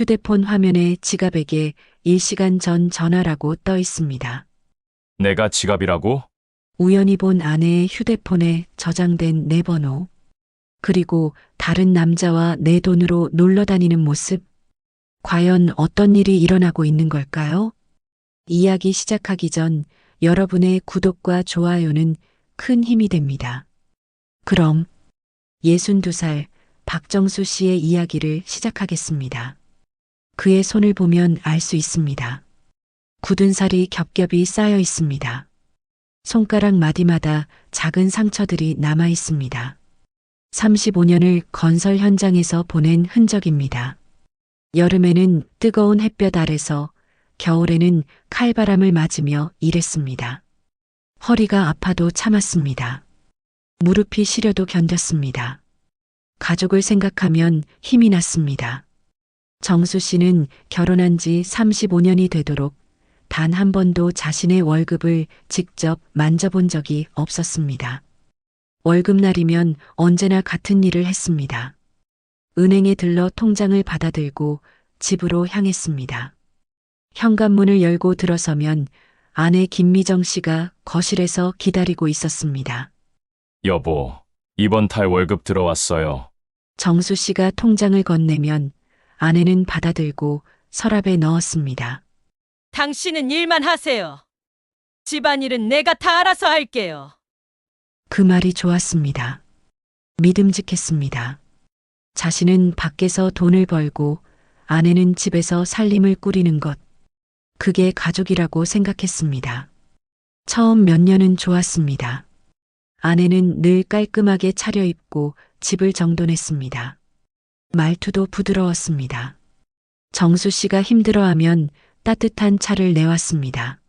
휴대폰 화면에 지갑에게 1시간 전 전화라고 떠 있습니다. 내가 지갑이라고? 우연히 본 아내의 휴대폰에 저장된 내 번호, 그리고 다른 남자와 내 돈으로 놀러 다니는 모습. 과연 어떤 일이 일어나고 있는 걸까요? 이야기 시작하기 전 여러분의 구독과 좋아요는 큰 힘이 됩니다. 그럼 62살 박정수 씨의 이야기를 시작하겠습니다. 그의 손을 보면 알 수 있습니다. 굳은 살이 겹겹이 쌓여 있습니다. 손가락 마디마다 작은 상처들이 남아 있습니다. 35년을 건설 현장에서 보낸 흔적입니다. 여름에는 뜨거운 햇볕 아래서, 겨울에는 칼바람을 맞으며 일했습니다. 허리가 아파도 참았습니다. 무릎이 시려도 견뎠습니다. 가족을 생각하면 힘이 났습니다. 정수 씨는 결혼한 지 35년이 되도록 단 한 번도 자신의 월급을 직접 만져본 적이 없었습니다. 월급날이면 언제나 같은 일을 했습니다. 은행에 들러 통장을 받아들고 집으로 향했습니다. 현관문을 열고 들어서면 아내 김미정 씨가 거실에서 기다리고 있었습니다. 여보, 이번 달 월급 들어왔어요. 정수 씨가 통장을 건네면 아내는 받아들고 서랍에 넣었습니다. 당신은 일만 하세요. 집안일은 내가 다 알아서 할게요. 그 말이 좋았습니다. 믿음직했습니다. 자신은 밖에서 돈을 벌고 아내는 집에서 살림을 꾸리는 것. 그게 가족이라고 생각했습니다. 처음 몇 년은 좋았습니다. 아내는 늘 깔끔하게 차려입고 집을 정돈했습니다. 말투도 부드러웠습니다. 정수 씨가 힘들어하면 따뜻한 차를 내왔습니다.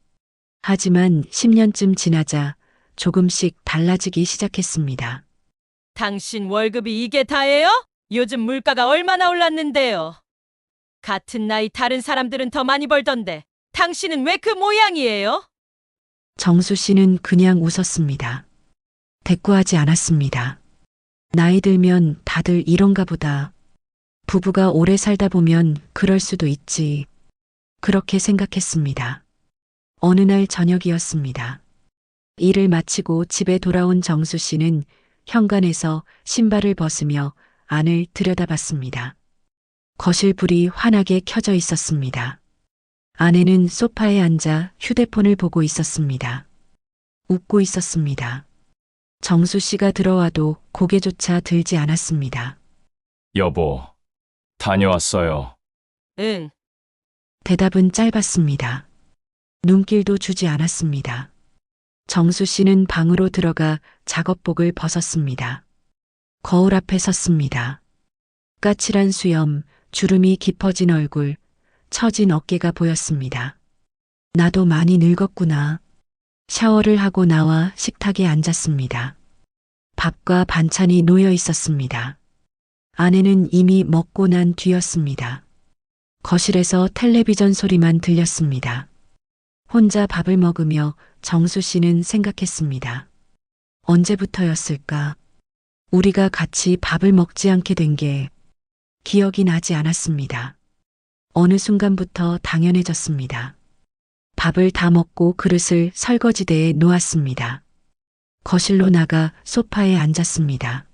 하지만 10년쯤 지나자 조금씩 달라지기 시작했습니다. 당신 월급이 이게 다예요? 요즘 물가가 얼마나 올랐는데요. 같은 나이 다른 사람들은 더 많이 벌던데 당신은 왜 그 모양이에요? 정수 씨는 그냥 웃었습니다. 대꾸하지 않았습니다. 나이 들면 다들 이런가 보다. 부부가 오래 살다 보면 그럴 수도 있지. 그렇게 생각했습니다. 어느 날 저녁이었습니다. 일을 마치고 집에 돌아온 정수 씨는 현관에서 신발을 벗으며 안을 들여다봤습니다. 거실 불이 환하게 켜져 있었습니다. 아내는 소파에 앉아 휴대폰을 보고 있었습니다. 웃고 있었습니다. 정수 씨가 들어와도 고개조차 들지 않았습니다. 여보, 다녀왔어요. 응. 대답은 짧았습니다. 눈길도 주지 않았습니다. 정수 씨는 방으로 들어가 작업복을 벗었습니다. 거울 앞에 섰습니다. 까칠한 수염, 주름이 깊어진 얼굴, 처진 어깨가 보였습니다. 나도 많이 늙었구나. 샤워를 하고 나와 식탁에 앉았습니다. 밥과 반찬이 놓여 있었습니다. 아내는 이미 먹고 난 뒤였습니다. 거실에서 텔레비전 소리만 들렸습니다. 혼자 밥을 먹으며 정수 씨는 생각했습니다. 언제부터였을까? 우리가 같이 밥을 먹지 않게 된 게 기억이 나지 않았습니다. 어느 순간부터 당연해졌습니다. 밥을 다 먹고 그릇을 설거지대에 놓았습니다. 거실로 나가 소파에 앉았습니다.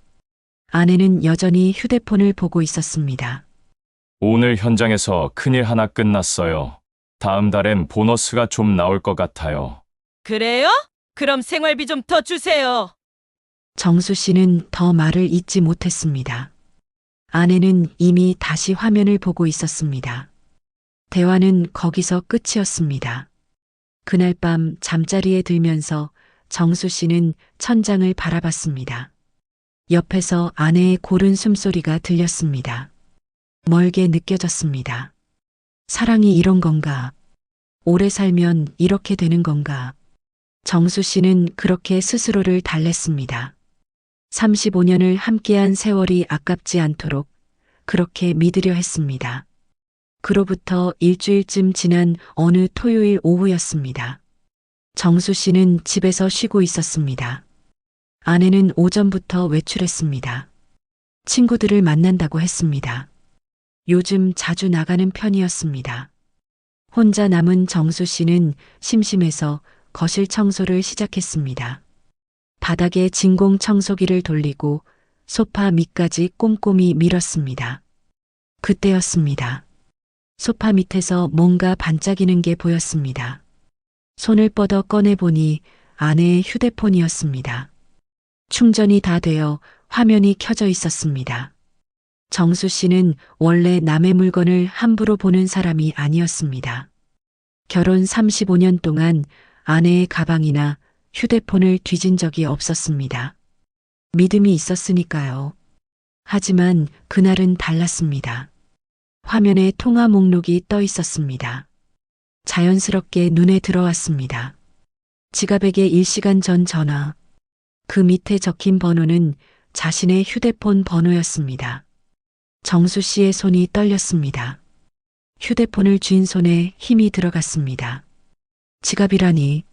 아내는 여전히 휴대폰을 보고 있었습니다. 오늘 현장에서 큰일 하나 끝났어요. 다음 달엔 보너스가 좀 나올 것 같아요. 그래요? 그럼 생활비 좀 더 주세요. 정수 씨는 더 말을 잇지 못했습니다. 아내는 이미 다시 화면을 보고 있었습니다. 대화는 거기서 끝이었습니다. 그날 밤 잠자리에 들면서 정수 씨는 천장을 바라봤습니다. 옆에서 아내의 고른 숨소리가 들렸습니다. 멀게 느껴졌습니다. 사랑이 이런 건가? 오래 살면 이렇게 되는 건가? 정수 씨는 그렇게 스스로를 달랬습니다. 35년을 함께한 세월이 아깝지 않도록 그렇게 믿으려 했습니다. 그로부터 일주일쯤 지난 어느 토요일 오후였습니다. 정수 씨는 집에서 쉬고 있었습니다. 아내는 오전부터 외출했습니다. 친구들을 만난다고 했습니다. 요즘 자주 나가는 편이었습니다. 혼자 남은 정수 씨는 심심해서 거실 청소를 시작했습니다. 바닥에 진공 청소기를 돌리고 소파 밑까지 꼼꼼히 밀었습니다. 그때였습니다. 소파 밑에서 뭔가 반짝이는 게 보였습니다. 손을 뻗어 꺼내보니 아내의 휴대폰이었습니다. 충전이 다 되어 화면이 켜져 있었습니다. 정수 씨는 원래 남의 물건을 함부로 보는 사람이 아니었습니다. 결혼 35년 동안 아내의 가방이나 휴대폰을 뒤진 적이 없었습니다. 믿음이 있었으니까요. 하지만 그날은 달랐습니다. 화면에 통화 목록이 떠 있었습니다. 자연스럽게 눈에 들어왔습니다. 지갑에게 1시간 전 전화. 그 밑에 적힌 번호는 자신의 휴대폰 번호였습니다. 정수 씨의 손이 떨렸습니다. 휴대폰을 쥔 손에 힘이 들어갔습니다. 지갑이라니,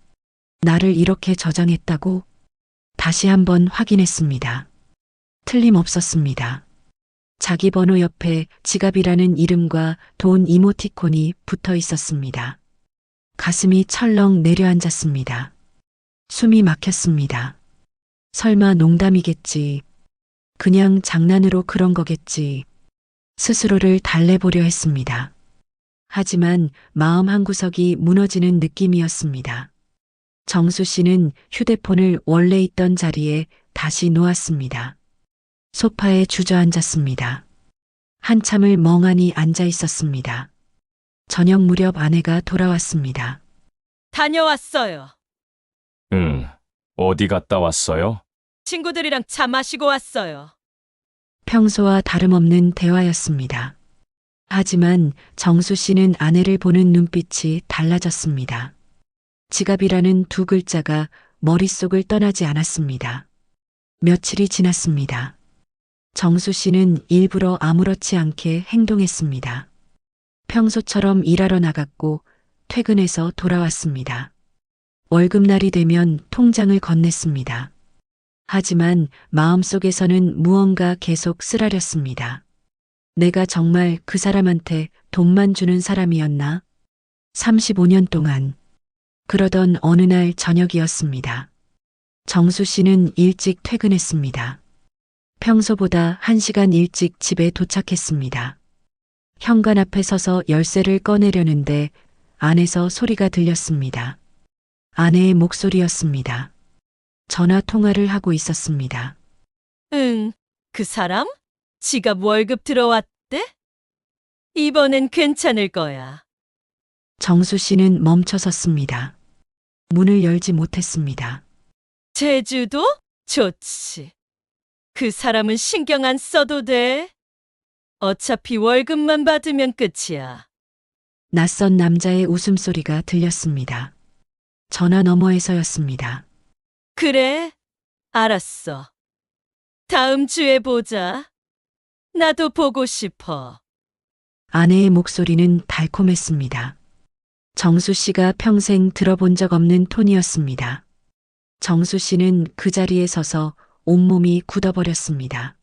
나를 이렇게 저장했다고? 다시 한번 확인했습니다. 틀림없었습니다. 자기 번호 옆에 지갑이라는 이름과 돈 이모티콘이 붙어 있었습니다. 가슴이 철렁 내려앉았습니다. 숨이 막혔습니다. 설마 농담이겠지. 그냥 장난으로 그런 거겠지. 스스로를 달래보려 했습니다. 하지만 마음 한구석이 무너지는 느낌이었습니다. 정수 씨는 휴대폰을 원래 있던 자리에 다시 놓았습니다. 소파에 주저앉았습니다. 한참을 멍하니 앉아 있었습니다. 저녁 무렵 아내가 돌아왔습니다. 다녀왔어요. 응, 어디 갔다 왔어요? 친구들이랑 차 마시고 왔어요. 평소와 다름없는 대화였습니다. 하지만 정수 씨는 아내를 보는 눈빛이 달라졌습니다. 지갑이라는 두 글자가 머릿속을 떠나지 않았습니다. 며칠이 지났습니다. 정수 씨는 일부러 아무렇지 않게 행동했습니다. 평소처럼 일하러 나갔고 퇴근해서 돌아왔습니다. 월급날이 되면 통장을 건넸습니다. 하지만 마음속에서는 무언가 계속 쓰라렸습니다. 내가 정말 그 사람한테 돈만 주는 사람이었나? 35년 동안. 그러던 어느 날 저녁이었습니다. 정수 씨는 일찍 퇴근했습니다. 평소보다 1시간 일찍 집에 도착했습니다. 현관 앞에 서서 열쇠를 꺼내려는데 안에서 소리가 들렸습니다. 아내의 목소리였습니다. 전화 통화를 하고 있었습니다. 응, 그 사람? 지갑 월급 들어왔대? 이번엔 괜찮을 거야. 정수 씨는 멈춰섰습니다. 문을 열지 못했습니다. 제주도? 좋지. 그 사람은 신경 안 써도 돼. 어차피 월급만 받으면 끝이야. 낯선 남자의 웃음소리가 들렸습니다. 전화 너머에서였습니다. 그래, 알았어. 다음 주에 보자. 나도 보고 싶어. 아내의 목소리는 달콤했습니다. 정수 씨가 평생 들어본 적 없는 톤이었습니다. 정수 씨는 그 자리에 서서 온몸이 굳어버렸습니다.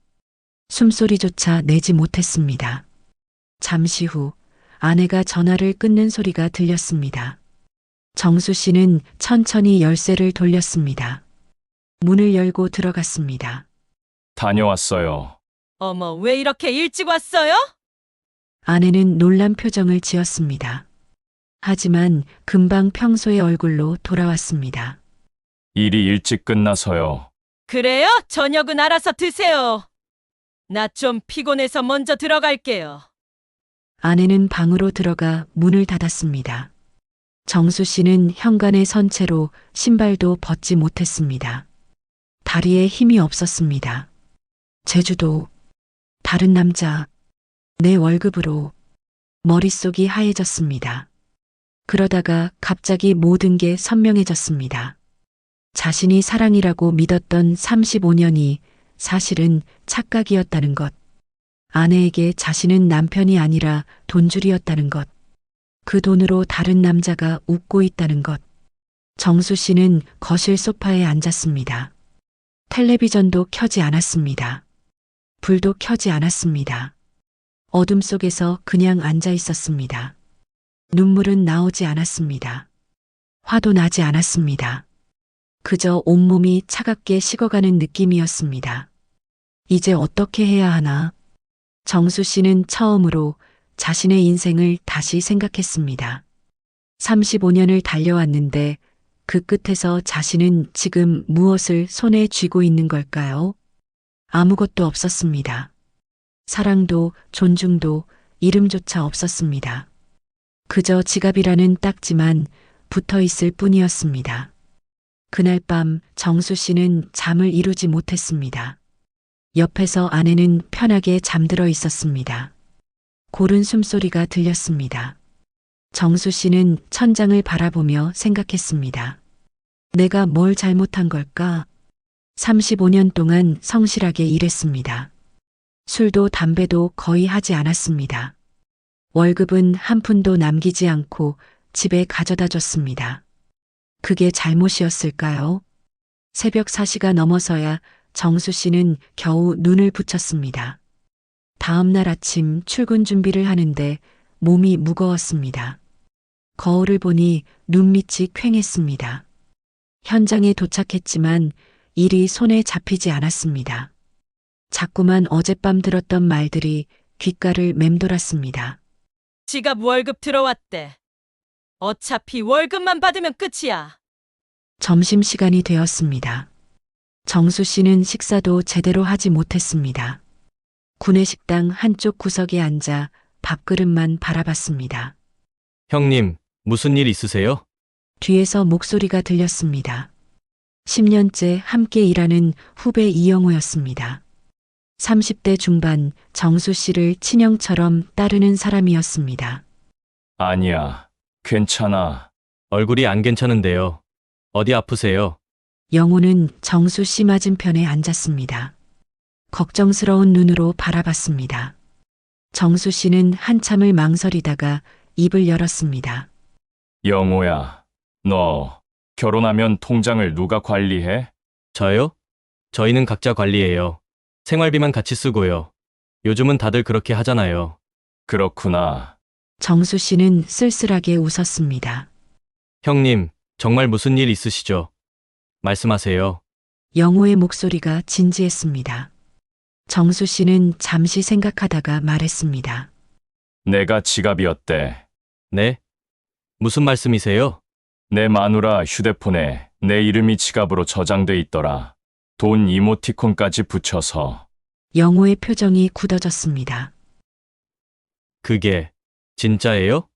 숨소리조차 내지 못했습니다. 잠시 후 아내가 전화를 끊는 소리가 들렸습니다. 정수 씨는 천천히 열쇠를 돌렸습니다. 문을 열고 들어갔습니다. 다녀왔어요. 어머, 왜 이렇게 일찍 왔어요? 아내는 놀란 표정을 지었습니다. 하지만 금방 평소의 얼굴로 돌아왔습니다. 일이 일찍 끝나서요. 그래요? 저녁은 알아서 드세요. 나 좀 피곤해서 먼저 들어갈게요. 아내는 방으로 들어가 문을 닫았습니다. 정수 씨는 현관에 선 채로 신발도 벗지 못했습니다. 다리에 힘이 없었습니다. 제주도, 다른 남자, 내 월급으로 머릿속이 하얘졌습니다. 그러다가 갑자기 모든 게 선명해졌습니다. 자신이 사랑이라고 믿었던 35년이 사실은 착각이었다는 것. 아내에게 자신은 남편이 아니라 돈줄이었다는 것. 그 돈으로 다른 남자가 웃고 있다는 것. 정수 씨는 거실 소파에 앉았습니다. 텔레비전도 켜지 않았습니다. 불도 켜지 않았습니다. 어둠 속에서 그냥 앉아 있었습니다. 눈물은 나오지 않았습니다. 화도 나지 않았습니다. 그저 온몸이 차갑게 식어가는 느낌이었습니다. 이제 어떻게 해야 하나? 정수 씨는 처음으로 자신의 인생을 다시 생각했습니다. 35년을 달려왔는데 그 끝에서 자신은 지금 무엇을 손에 쥐고 있는 걸까요? 아무것도 없었습니다. 사랑도 존중도 이름조차 없었습니다. 그저 지갑이라는 딱지만 붙어 있을 뿐이었습니다. 그날 밤 정수 씨는 잠을 이루지 못했습니다. 옆에서 아내는 편하게 잠들어 있었습니다. 고른 숨소리가 들렸습니다. 정수 씨는 천장을 바라보며 생각했습니다. 내가 뭘 잘못한 걸까? 35년 동안 성실하게 일했습니다. 술도 담배도 거의 하지 않았습니다. 월급은 한 푼도 남기지 않고 집에 가져다 줬습니다. 그게 잘못이었을까요? 새벽 4시가 넘어서야 정수 씨는 겨우 눈을 붙였습니다. 다음 날 아침 출근 준비를 하는데 몸이 무거웠습니다. 거울을 보니 눈밑이 퀭했습니다. 현장에 도착했지만 일이 손에 잡히지 않았습니다. 자꾸만 어젯밤 들었던 말들이 귓가를 맴돌았습니다. 지갑 월급 들어왔대. 어차피 월급만 받으면 끝이야. 점심시간이 되었습니다. 정수 씨는 식사도 제대로 하지 못했습니다. 구내식당 한쪽 구석에 앉아 밥그릇만 바라봤습니다. 형님, 무슨 일 있으세요? 뒤에서 목소리가 들렸습니다. 10년째 함께 일하는 후배 이영호였습니다. 30대 중반 정수 씨를 친형처럼 따르는 사람이었습니다. 아니야. 괜찮아. 얼굴이 안 괜찮은데요. 어디 아프세요? 영호는 정수 씨 맞은편에 앉았습니다. 걱정스러운 눈으로 바라봤습니다. 정수 씨는 한참을 망설이다가 입을 열었습니다. 영호야, 너 결혼하면 통장을 누가 관리해? 저요? 저희는 각자 관리해요. 생활비만 같이 쓰고요. 요즘은 다들 그렇게 하잖아요. 그렇구나. 정수 씨는 쓸쓸하게 웃었습니다. 형님, 정말 무슨 일 있으시죠? 말씀하세요. 영호의 목소리가 진지했습니다. 정수 씨는 잠시 생각하다가 말했습니다. 내가 지갑이었대. 네? 무슨 말씀이세요? 내 마누라 휴대폰에 내 이름이 지갑으로 저장돼 있더라. 돈 이모티콘까지 붙여서. 영호의 표정이 굳어졌습니다. 그게 진짜예요?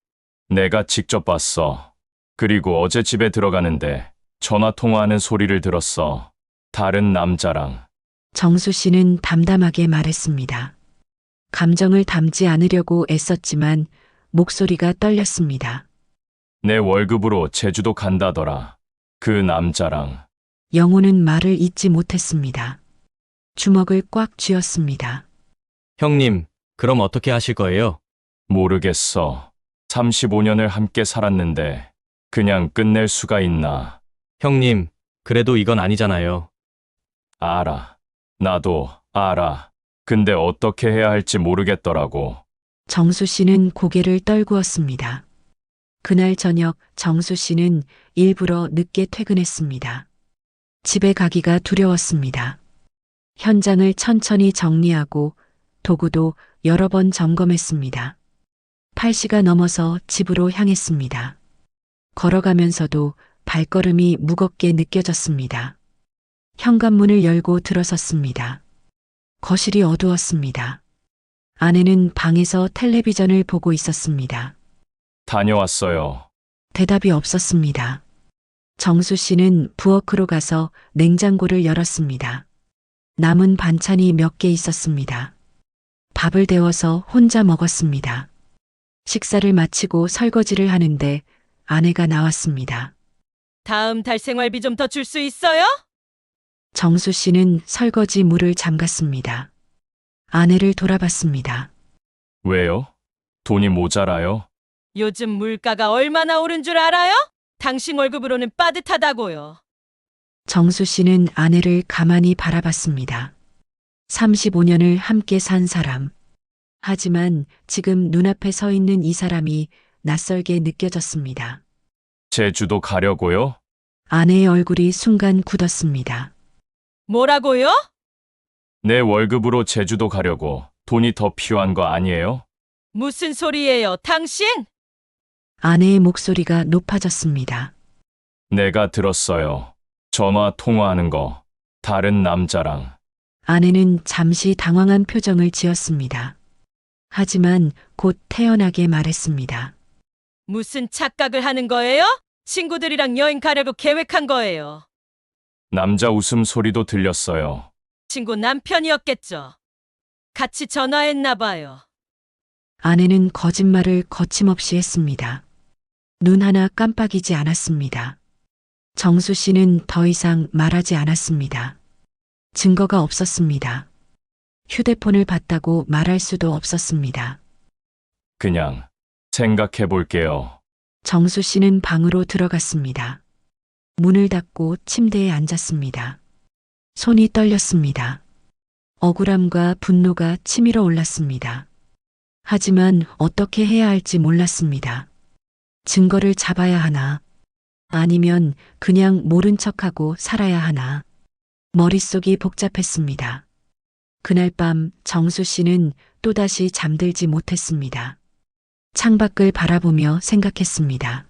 내가 직접 봤어. 그리고 어제 집에 들어가는데 전화 통화하는 소리를 들었어. 다른 남자랑. 정수 씨는 담담하게 말했습니다. 감정을 담지 않으려고 애썼지만 목소리가 떨렸습니다. 내 월급으로 제주도 간다더라. 그 남자랑. 영호는 말을 잇지 못했습니다. 주먹을 꽉 쥐었습니다. 형님, 그럼 어떻게 하실 거예요? 모르겠어. 35년을 함께 살았는데 그냥 끝낼 수가 있나. 형님, 그래도 이건 아니잖아요. 알아. 나도 알아. 근데 어떻게 해야 할지 모르겠더라고. 정수 씨는 고개를 떨구었습니다. 그날 저녁 정수 씨는 일부러 늦게 퇴근했습니다. 집에 가기가 두려웠습니다. 현장을 천천히 정리하고 도구도 여러 번 점검했습니다. 8시가 넘어서 집으로 향했습니다. 걸어가면서도 발걸음이 무겁게 느껴졌습니다. 현관문을 열고 들어섰습니다. 거실이 어두웠습니다. 아내는 방에서 텔레비전을 보고 있었습니다. 다녀왔어요. 대답이 없었습니다. 정수 씨는 부엌으로 가서 냉장고를 열었습니다. 남은 반찬이 몇 개 있었습니다. 밥을 데워서 혼자 먹었습니다. 식사를 마치고 설거지를 하는데 아내가 나왔습니다. 다음 달 생활비 좀 더 줄 수 있어요? 정수 씨는 설거지 물을 잠갔습니다. 아내를 돌아봤습니다. 왜요? 돈이 모자라요? 요즘 물가가 얼마나 오른 줄 알아요? 당신 월급으로는 빠듯하다고요. 정수 씨는 아내를 가만히 바라봤습니다. 35년을 함께 산 사람, 하지만 지금 눈앞에 서 있는 이 사람이 낯설게 느껴졌습니다. 제주도 가려고요? 아내의 얼굴이 순간 굳었습니다. 뭐라고요? 내 월급으로 제주도 가려고 돈이 더 필요한 거 아니에요? 무슨 소리예요, 당신? 아내의 목소리가 높아졌습니다. 내가 들었어요. 전화 통화하는 거. 다른 남자랑. 아내는 잠시 당황한 표정을 지었습니다. 하지만 곧 태연하게 말했습니다. 무슨 착각을 하는 거예요? 친구들이랑 여행 가려고 계획한 거예요. 남자 웃음소리도 들렸어요. 친구 남편이었겠죠. 같이 전화했나 봐요. 아내는 거짓말을 거침없이 했습니다. 눈 하나 깜빡이지 않았습니다. 정수 씨는 더 이상 말하지 않았습니다. 증거가 없었습니다. 휴대폰을 봤다고 말할 수도 없었습니다. 그냥 생각해 볼게요. 정수 씨는 방으로 들어갔습니다. 문을 닫고 침대에 앉았습니다. 손이 떨렸습니다. 억울함과 분노가 치밀어 올랐습니다. 하지만 어떻게 해야 할지 몰랐습니다. 증거를 잡아야 하나? 아니면 그냥 모른 척하고 살아야 하나? 머릿속이 복잡했습니다. 그날 밤 정수 씨는 또다시 잠들지 못했습니다. 창밖을 바라보며 생각했습니다.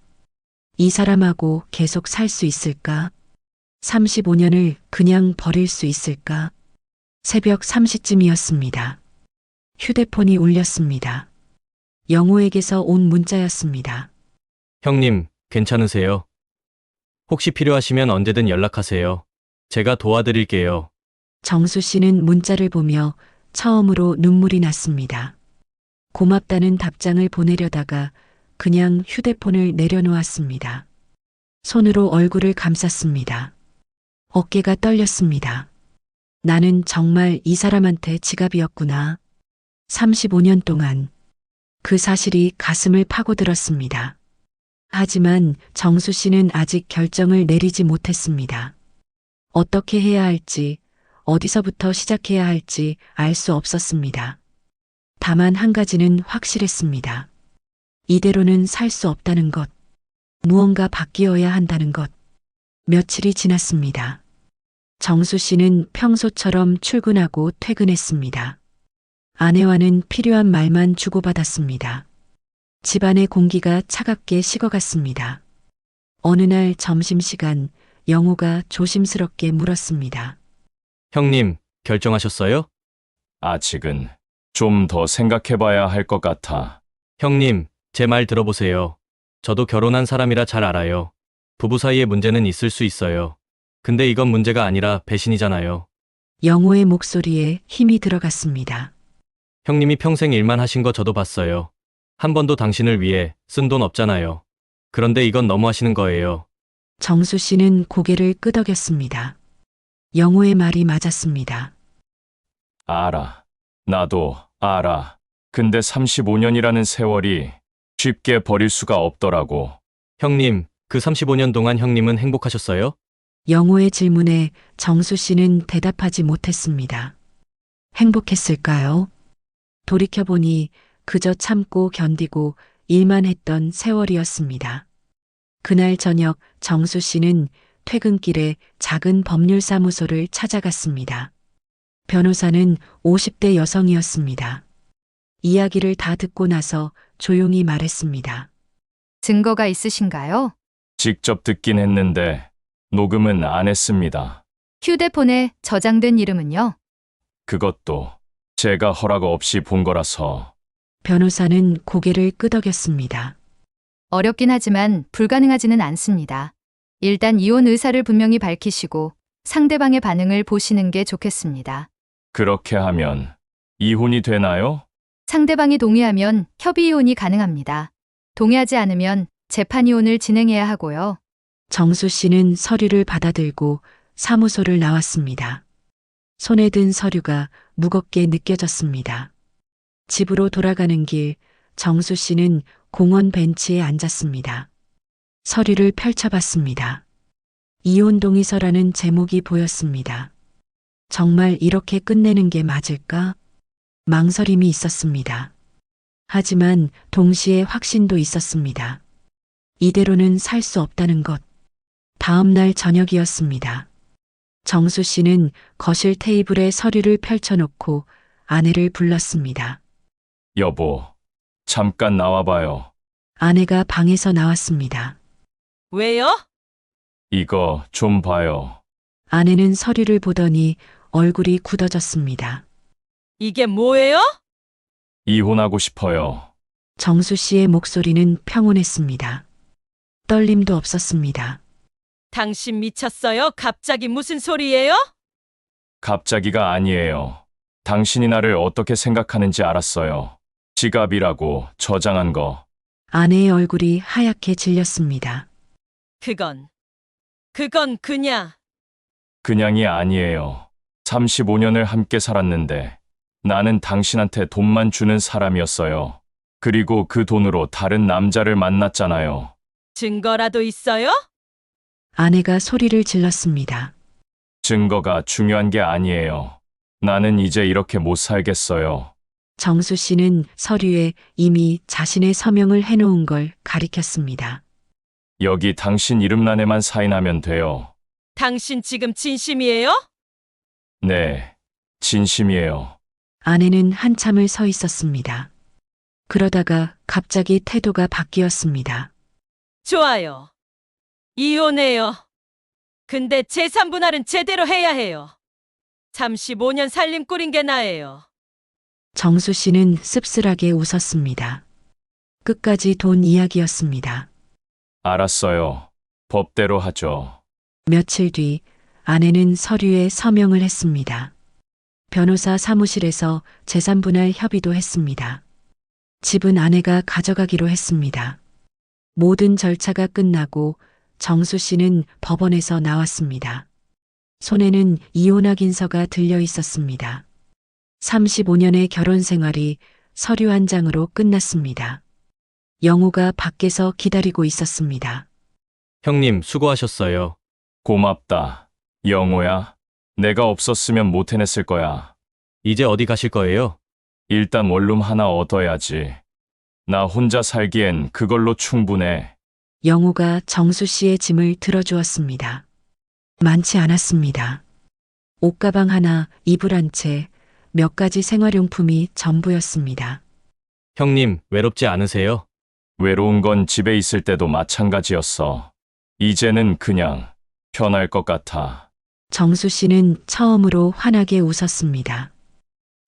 이 사람하고 계속 살 수 있을까? 35년을 그냥 버릴 수 있을까? 새벽 3시쯤이었습니다. 휴대폰이 울렸습니다. 영호에게서 온 문자였습니다. 형님, 괜찮으세요? 혹시 필요하시면 언제든 연락하세요. 제가 도와드릴게요. 정수 씨는 문자를 보며 처음으로 눈물이 났습니다. 고맙다는 답장을 보내려다가 그냥 휴대폰을 내려놓았습니다. 손으로 얼굴을 감쌌습니다. 어깨가 떨렸습니다. 나는 정말 이 사람한테 지갑이었구나. 35년 동안 그 사실이 가슴을 파고들었습니다. 하지만 정수 씨는 아직 결정을 내리지 못했습니다. 어떻게 해야 할지, 어디서부터 시작해야 할지 알 수 없었습니다. 다만 한 가지는 확실했습니다. 이대로는 살 수 없다는 것, 무언가 바뀌어야 한다는 것. 며칠이 지났습니다. 정수 씨는 평소처럼 출근하고 퇴근했습니다. 아내와는 필요한 말만 주고받았습니다. 집안의 공기가 차갑게 식어갔습니다. 어느 날 점심시간 영호가 조심스럽게 물었습니다. 형님, 결정하셨어요? 아직은 좀 더 생각해 봐야 할 것 같아. 형님, 제 말 들어보세요. 저도 결혼한 사람이라 잘 알아요. 부부 사이에 문제는 있을 수 있어요. 근데 이건 문제가 아니라 배신이잖아요. 영호의 목소리에 힘이 들어갔습니다. 형님이 평생 일만 하신 거 저도 봤어요. 한 번도 당신을 위해 쓴 돈 없잖아요. 그런데 이건 너무 하시는 거예요. 정수 씨는 고개를 끄덕였습니다. 영호의 말이 맞았습니다. 알아. 나도 알아. 근데 35년이라는 세월이 쉽게 버릴 수가 없더라고. 형님, 그 35년 동안 형님은 행복하셨어요? 영호의 질문에 정수 씨는 대답하지 못했습니다. 행복했을까요? 돌이켜보니 그저 참고 견디고 일만 했던 세월이었습니다. 그날 저녁 정수 씨는 퇴근길에 작은 법률사무소를 찾아갔습니다. 변호사는 50대 여성이었습니다. 이야기를 다 듣고 나서 조용히 말했습니다. 증거가 있으신가요? 직접 듣긴 했는데 녹음은 안 했습니다. 휴대폰에 저장된 이름은요? 그것도 제가 허락 없이 본 거라서. 변호사는 고개를 끄덕였습니다. 어렵긴 하지만 불가능하지는 않습니다. 일단 이혼 의사를 분명히 밝히시고 상대방의 반응을 보시는 게 좋겠습니다. 그렇게 하면 이혼이 되나요? 상대방이 동의하면 협의 이혼이 가능합니다. 동의하지 않으면 재판 이혼을 진행해야 하고요. 정수 씨는 서류를 받아들고 사무소를 나왔습니다. 손에 든 서류가 무겁게 느껴졌습니다. 집으로 돌아가는 길, 정수 씨는 공원 벤치에 앉았습니다. 서류를 펼쳐봤습니다. 이혼 동의서라는 제목이 보였습니다. 정말 이렇게 끝내는 게 맞을까? 망설임이 있었습니다. 하지만 동시에 확신도 있었습니다. 이대로는 살 수 없다는 것. 다음 날 저녁이었습니다. 정수 씨는 거실 테이블에 서류를 펼쳐놓고 아내를 불렀습니다. 여보, 잠깐 나와봐요. 아내가 방에서 나왔습니다. 왜요? 이거 좀 봐요. 아내는 서류를 보더니 얼굴이 굳어졌습니다. 이게 뭐예요? 이혼하고 싶어요. 정수 씨의 목소리는 평온했습니다. 떨림도 없었습니다. 당신 미쳤어요? 갑자기 무슨 소리예요? 갑자기가 아니에요. 당신이 나를 어떻게 생각하는지 알았어요. 지갑이라고 저장한 거. 아내의 얼굴이 하얗게 질렸습니다. 그건 그냥 그냥이 아니에요. 35년을 함께 살았는데 나는 당신한테 돈만 주는 사람이었어요. 그리고 그 돈으로 다른 남자를 만났잖아요. 증거라도 있어요? 아내가 소리를 질렀습니다. 증거가 중요한 게 아니에요. 나는 이제 이렇게 못 살겠어요. 정수 씨는 서류에 이미 자신의 서명을 해놓은 걸 가리켰습니다. 여기 당신 이름란에만 사인하면 돼요. 당신 지금 진심이에요? 네, 진심이에요. 아내는 한참을 서 있었습니다. 그러다가 갑자기 태도가 바뀌었습니다. 좋아요. 이혼해요. 근데 재산 분할은 제대로 해야 해요. 35년 살림 꾸린 게 나예요. 정수 씨는 씁쓸하게 웃었습니다. 끝까지 돈 이야기였습니다. 알았어요. 법대로 하죠. 며칠 뒤 아내는 서류에 서명을 했습니다. 변호사 사무실에서 재산 분할 협의도 했습니다. 집은 아내가 가져가기로 했습니다. 모든 절차가 끝나고 정수 씨는 법원에서 나왔습니다. 손에는 이혼 확인서가 들려 있었습니다. 35년의 결혼 생활이 서류 한 장으로 끝났습니다. 영호가 밖에서 기다리고 있었습니다. 형님, 수고하셨어요. 고맙다. 영호야, 내가 없었으면 못 해냈을 거야. 이제 어디 가실 거예요? 일단 원룸 하나 얻어야지. 나 혼자 살기엔 그걸로 충분해. 영호가 정수 씨의 짐을 들어주었습니다. 많지 않았습니다. 옷가방 하나, 이불 한 채, 몇 가지 생활용품이 전부였습니다. 형님, 외롭지 않으세요? 외로운 건 집에 있을 때도 마찬가지였어. 이제는 그냥 편할 것 같아. 정수 씨는 처음으로 환하게 웃었습니다.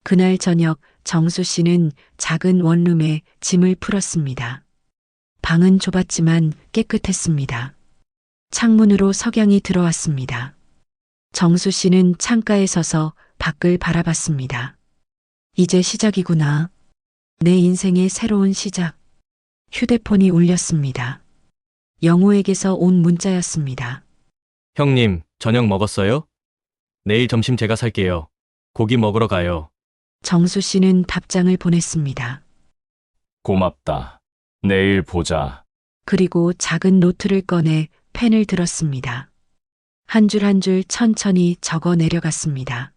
그날 저녁 정수 씨는 작은 원룸에 짐을 풀었습니다. 방은 좁았지만 깨끗했습니다. 창문으로 석양이 들어왔습니다. 정수 씨는 창가에 서서 밖을 바라봤습니다. 이제 시작이구나. 내 인생의 새로운 시작. 휴대폰이 울렸습니다. 영호에게서 온 문자였습니다. 형님, 저녁 먹었어요? 내일 점심 제가 살게요. 고기 먹으러 가요. 정수 씨는 답장을 보냈습니다. 고맙다. 내일 보자. 그리고 작은 노트를 꺼내 펜을 들었습니다. 한 줄 한 줄 천천히 적어 내려갔습니다.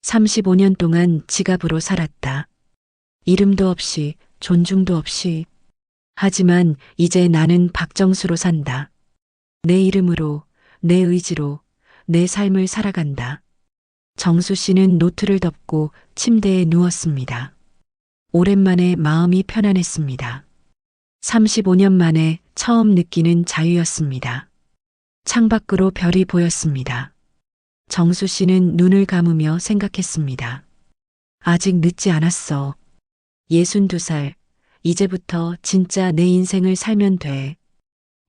35년 동안 지갑으로 살았다. 이름도 없이, 존중도 없이. 하지만 이제 나는 박정수로 산다. 내 이름으로, 내 의지로, 내 삶을 살아간다. 정수 씨는 노트를 덮고 침대에 누웠습니다. 오랜만에 마음이 편안했습니다. 35년 만에 처음 느끼는 자유였습니다. 창밖으로 별이 보였습니다. 정수 씨는 눈을 감으며 생각했습니다. 아직 늦지 않았어. 62살, 이제부터 진짜 내 인생을 살면 돼.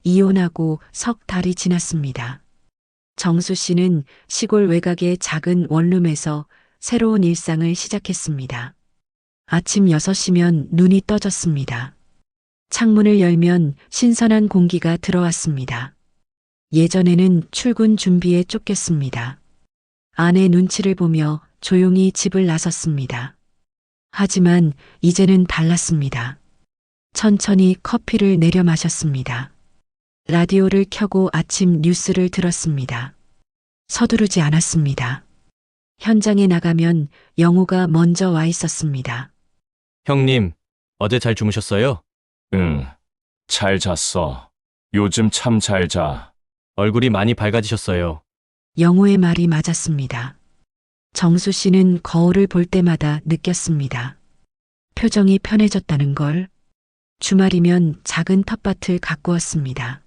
이혼하고 석 달이 지났습니다. 정수 씨는 시골 외곽의 작은 원룸에서 새로운 일상을 시작했습니다. 아침 6시면 눈이 떠졌습니다. 창문을 열면 신선한 공기가 들어왔습니다. 예전에는 출근 준비에 쫓겼습니다. 아내 눈치를 보며 조용히 집을 나섰습니다. 하지만 이제는 달랐습니다. 천천히 커피를 내려 마셨습니다. 라디오를 켜고 아침 뉴스를 들었습니다. 서두르지 않았습니다. 현장에 나가면 영호가 먼저 와 있었습니다. 형님, 어제 잘 주무셨어요? 응, 잘 잤어. 요즘 참 잘 자. 얼굴이 많이 밝아지셨어요. 영호의 말이 맞았습니다. 정수 씨는 거울을 볼 때마다 느꼈습니다. 표정이 편해졌다는 걸. 주말이면 작은 텃밭을 가꾸었습니다.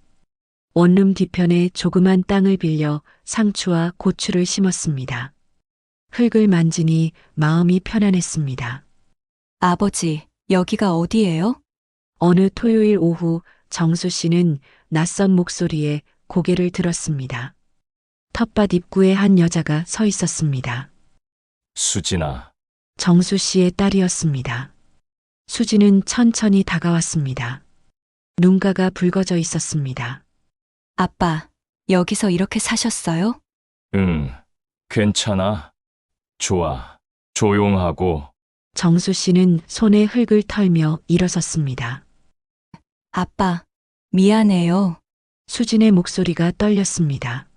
원룸 뒤편에 조그만 땅을 빌려 상추와 고추를 심었습니다. 흙을 만지니 마음이 편안했습니다. 아버지, 여기가 어디예요? 어느 토요일 오후 정수 씨는 낯선 목소리에 고개를 들었습니다. 텃밭 입구에 한 여자가 서 있었습니다. 수진아, 정수 씨의 딸이었습니다. 수지는 천천히 다가왔습니다. 눈가가 붉어져 있었습니다. 아빠, 여기서 이렇게 사셨어요? 응, 괜찮아. 좋아. 조용하고. 정수 씨는 손에 흙을 털며 일어섰습니다. 아빠, 미안해요. 수진의 목소리가 떨렸습니다.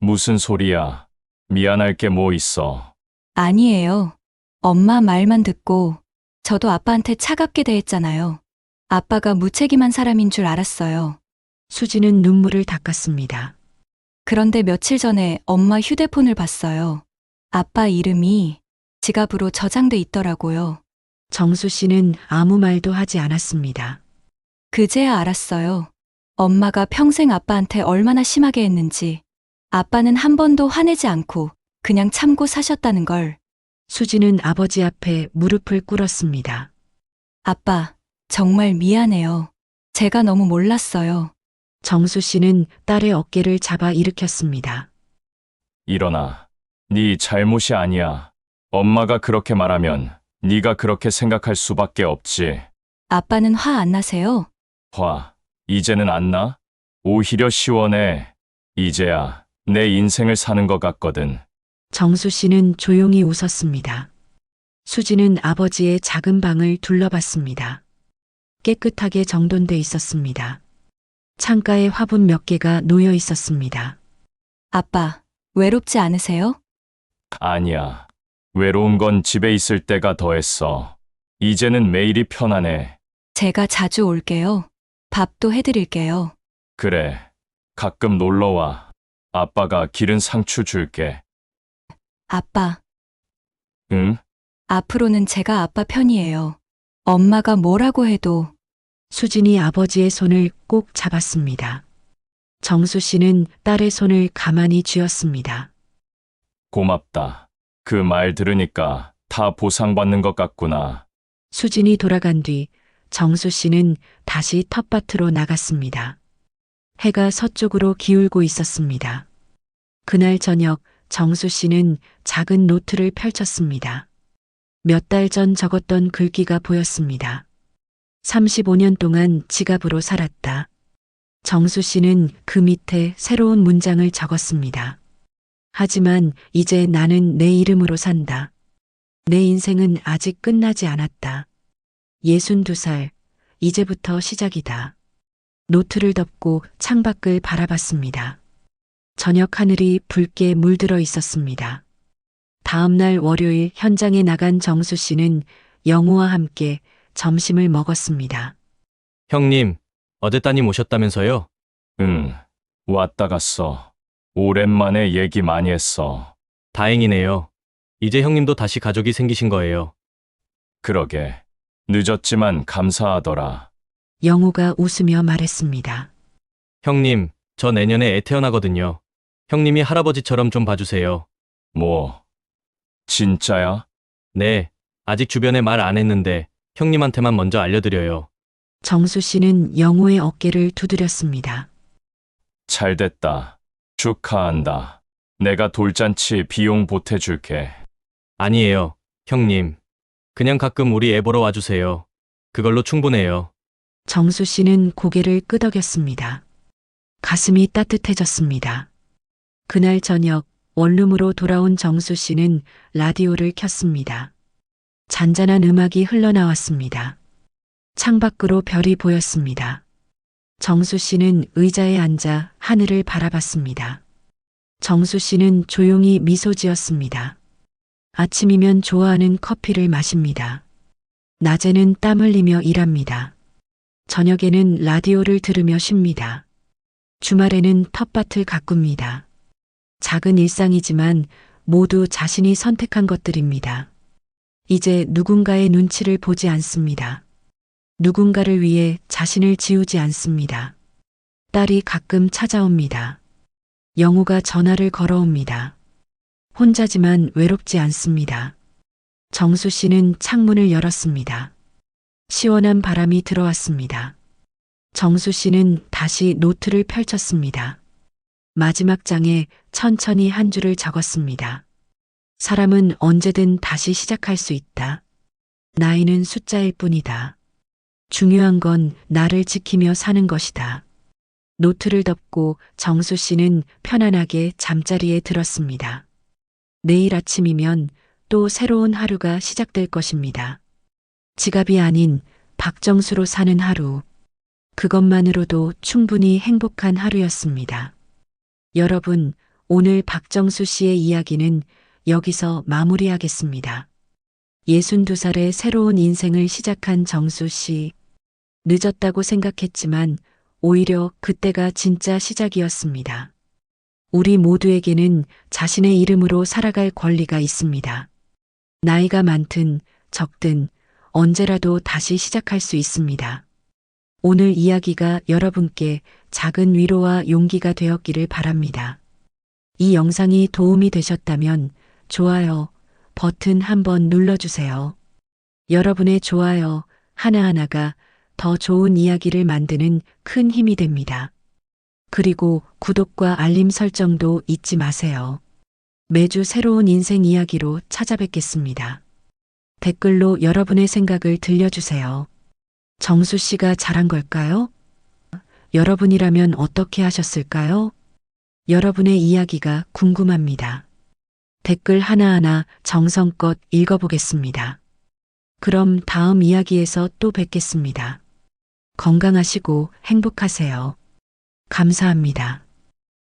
무슨 소리야. 미안할 게 뭐 있어. 아니에요. 엄마 말만 듣고 저도 아빠한테 차갑게 대했잖아요. 아빠가 무책임한 사람인 줄 알았어요. 수지는 눈물을 닦았습니다. 그런데 며칠 전에 엄마 휴대폰을 봤어요. 아빠 이름이 지갑으로 저장돼 있더라고요. 정수 씨는 아무 말도 하지 않았습니다. 그제야 알았어요. 엄마가 평생 아빠한테 얼마나 심하게 했는지. 아빠는 한 번도 화내지 않고 그냥 참고 사셨다는 걸. 수지는 아버지 앞에 무릎을 꿇었습니다. 아빠, 정말 미안해요. 제가 너무 몰랐어요. 정수 씨는 딸의 어깨를 잡아 일으켰습니다. 일어나. 네 잘못이 아니야. 엄마가 그렇게 말하면 네가 그렇게 생각할 수밖에 없지. 아빠는 화 안 나세요? 화, 이제는 안 나? 오히려 시원해. 이제야 내 인생을 사는 것 같거든. 정수 씨는 조용히 웃었습니다. 수지는 아버지의 작은 방을 둘러봤습니다. 깨끗하게 정돈돼 있었습니다. 창가에 화분 몇 개가 놓여 있었습니다. 아빠, 외롭지 않으세요? 아니야. 외로운 건 집에 있을 때가 더했어. 이제는 매일이 편안해. 제가 자주 올게요. 밥도 해드릴게요. 그래. 가끔 놀러와. 아빠가 기른 상추 줄게. 아빠, 응? 앞으로는 제가 아빠 편이에요. 엄마가 뭐라고 해도. 수진이 아버지의 손을 꼭 잡았습니다. 정수 씨는 딸의 손을 가만히 쥐었습니다. 고맙다. 그 말 들으니까 다 보상받는 것 같구나. 수진이 돌아간 뒤 정수 씨는 다시 텃밭으로 나갔습니다. 해가 서쪽으로 기울고 있었습니다. 그날 저녁 정수 씨는 작은 노트를 펼쳤습니다. 몇 달 전 적었던 글귀가 보였습니다. 35년 동안 지갑으로 살았다. 정수 씨는 그 밑에 새로운 문장을 적었습니다. 하지만 이제 나는 내 이름으로 산다. 내 인생은 아직 끝나지 않았다. 62살, 이제부터 시작이다. 노트를 덮고 창밖을 바라봤습니다. 저녁 하늘이 붉게 물들어 있었습니다. 다음 날 월요일 현장에 나간 정수 씨는 영호와 함께 점심을 먹었습니다. 형님, 어제 따님 오셨다면서요? 응. 왔다 갔어. 오랜만에 얘기 많이 했어. 다행이네요. 이제 형님도 다시 가족이 생기신 거예요. 그러게. 늦었지만 감사하더라. 영호가 웃으며 말했습니다. 형님, 저 내년에 애 태어나거든요. 형님이 할아버지처럼 좀 봐주세요. 뭐, 진짜야? 네, 아직 주변에 말 안 했는데 형님한테만 먼저 알려드려요. 정수 씨는 영호의 어깨를 두드렸습니다. 잘 됐다. 축하한다. 내가 돌잔치 비용 보태줄게. 아니에요, 형님. 그냥 가끔 우리 애 보러 와주세요. 그걸로 충분해요. 정수 씨는 고개를 끄덕였습니다. 가슴이 따뜻해졌습니다. 그날 저녁 원룸으로 돌아온 정수 씨는 라디오를 켰습니다. 잔잔한 음악이 흘러나왔습니다. 창밖으로 별이 보였습니다. 정수 씨는 의자에 앉아 하늘을 바라봤습니다. 정수 씨는 조용히 미소 지었습니다. 아침이면 좋아하는 커피를 마십니다. 낮에는 땀 흘리며 일합니다. 저녁에는 라디오를 들으며 쉽니다. 주말에는 텃밭을 가꿉니다. 작은 일상이지만 모두 자신이 선택한 것들입니다. 이제 누군가의 눈치를 보지 않습니다. 누군가를 위해 자신을 지우지 않습니다. 딸이 가끔 찾아옵니다. 영우가 전화를 걸어옵니다. 혼자지만 외롭지 않습니다. 정수 씨는 창문을 열었습니다. 시원한 바람이 들어왔습니다. 정수 씨는 다시 노트를 펼쳤습니다. 마지막 장에 천천히 한 줄을 적었습니다. 사람은 언제든 다시 시작할 수 있다. 나이는 숫자일 뿐이다. 중요한 건 나를 지키며 사는 것이다. 노트를 덮고 정수 씨는 편안하게 잠자리에 들었습니다. 내일 아침이면 또 새로운 하루가 시작될 것입니다. 지갑이 아닌 박정수로 사는 하루. 그것만으로도 충분히 행복한 하루였습니다. 여러분, 오늘 박정수 씨의 이야기는 여기서 마무리하겠습니다. 62살의 새로운 인생을 시작한 정수 씨. 늦었다고 생각했지만 오히려 그때가 진짜 시작이었습니다. 우리 모두에게는 자신의 이름으로 살아갈 권리가 있습니다. 나이가 많든 적든 언제라도 다시 시작할 수 있습니다. 오늘 이야기가 여러분께 작은 위로와 용기가 되었기를 바랍니다. 이 영상이 도움이 되셨다면 좋아요 버튼 한번 눌러주세요. 여러분의 좋아요 하나하나가 더 좋은 이야기를 만드는 큰 힘이 됩니다. 그리고 구독과 알림 설정도 잊지 마세요. 매주 새로운 인생 이야기로 찾아뵙겠습니다. 댓글로 여러분의 생각을 들려주세요. 정수 씨가 잘한 걸까요? 여러분이라면 어떻게 하셨을까요? 여러분의 이야기가 궁금합니다. 댓글 하나하나 정성껏 읽어보겠습니다. 그럼 다음 이야기에서 또 뵙겠습니다. 건강하시고 행복하세요. 감사합니다.